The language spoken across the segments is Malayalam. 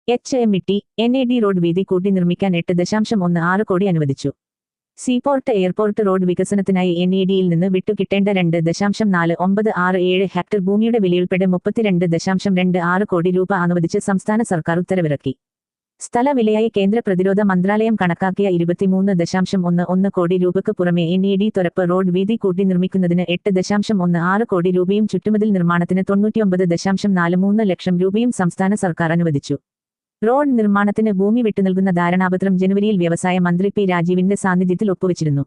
HMT, NAD റോഡ് വീതി കൂട്ടി നിർമ്മിക്കാൻ 8.16 കോടി അനുവദിച്ചു. സീപോർട്ട് എയർപോർട്ട് റോഡ് വികസനത്തിനായി NADയിൽ നിന്ന് വിട്ടുകിട്ടേണ്ട 2.497 ഹെക്ടർ ഭൂമിയുടെ വിലയുൾപ്പെടെ 32.26 കോടി രൂപ അനുവദിച്ച് സംസ്ഥാന സർക്കാർ ഉത്തരവിറക്കി. സ്ഥല വിലയായി കേന്ദ്ര പ്രതിരോധ മന്ത്രാലയം കണക്കാക്കിയ 23.11 കോടി രൂപയ്ക്ക് പുറമെ NAD തുരപ്പ് റോഡ് വീതി കൂട്ടി നിർമ്മിക്കുന്നതിന് 8.16 കോടി രൂപയും ചുറ്റുമതിൽ നിർമ്മാണത്തിന് 99.43 ലക്ഷം രൂപയും സംസ്ഥാന സർക്കാർ അനുവദിച്ചു. റോഡ് നിർമ്മാണത്തിന് ഭൂമി വിട്ടുനൽകുന്ന ധാരണാപത്രം ജനുവരിയിൽ വ്യവസായ മന്ത്രി P. രാജീവിന്റെ സാന്നിധ്യത്തിൽ ഒപ്പുവച്ചിരുന്നു.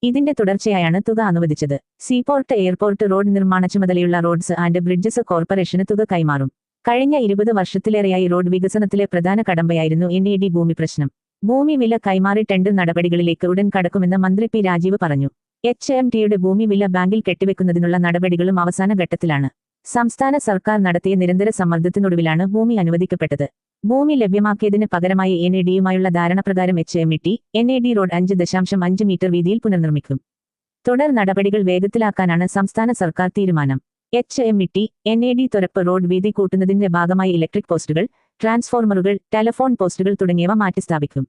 ഇതിന്റെ തുടർച്ചയായാണ് തുക അനുവദിച്ചത്. സീപോർട്ട് എയർപോർട്ട് റോഡ് നിർമ്മാണ ചുമതലയുള്ള റോഡ്സ് ആൻഡ് ബ്രിഡ്ജസ് കോർപ്പറേഷന് തുക കൈമാറും. കഴിഞ്ഞ 20 വർഷത്തിലേറെയായി റോഡ് വികസനത്തിലെ പ്രധാന കടമ്പയായിരുന്നു NAD ഭൂമി പ്രശ്നം. ഭൂമി വില കൈമാറി ടെൻഡർ നടപടികളിലേക്ക് ഉടൻ കടക്കുമെന്ന് മന്ത്രി P. രാജീവ് പറഞ്ഞു. HMTയുടെ ഭൂമി വില ബാങ്കിൽ കെട്ടിവെക്കുന്നതിനുള്ള നടപടികളും അവസാന ഘട്ടത്തിലാണ്. സംസ്ഥാന സർക്കാർ നടത്തിയ നിരന്തര സമ്മർദ്ദത്തിനൊടുവിലാണ് ഭൂമി അനുവദിക്കപ്പെട്ടത്. ഭൂമി ലഭ്യമാക്കിയതിന് പകരമായി NADയുമായുള്ള ധാരണപ്രകാരം HMT, NAD റോഡ് 5.5 മീറ്റർ വീതിയിൽ പുനർനിർമ്മിക്കും. തുടർ നടപടികൾ വേഗത്തിലാക്കാനാണ് സംസ്ഥാന സർക്കാർ തീരുമാനം. HMT, NAD തുരപ്പ് റോഡ് വീതി കൂട്ടുന്നതിന്റെ ഭാഗമായി ഇലക്ട്രിക് പോസ്റ്റുകൾ, ട്രാൻസ്ഫോർമറുകൾ, ടെലഫോൺ പോസ്റ്റുകൾ തുടങ്ങിയവ മാറ്റിസ്ഥാപിക്കും.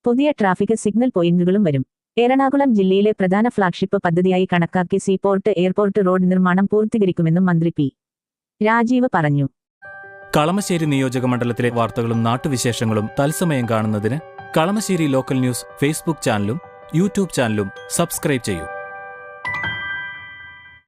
പുതിയ ട്രാഫിക് സിഗ്നൽ പോയിന്റുകളും വരും. എറണാകുളം ജില്ലയിലെ പ്രധാന ഫ്ളാഗ്ഷിപ്പ് പദ്ധതിയായി കണക്കാക്കി സീപോർട്ട് എയർപോർട്ട് റോഡ് നിർമ്മാണം പൂർത്തീകരിക്കുമെന്നും മന്ത്രി P. രാജീവ് പറഞ്ഞു. കളമശ്ശേരി നിയോജകമണ്ഡലത്തിലെ വാർത്തകളും നാട്ടുവിശേഷങ്ങളും തത്സമയം കാണുന്നതിന് കളമശ്ശേരി ലോക്കൽ ന്യൂസ് ഫേസ്ബുക്ക് ചാനലും യൂട്യൂബ് ചാനലും സബ്സ്ക്രൈബ് ചെയ്യൂ.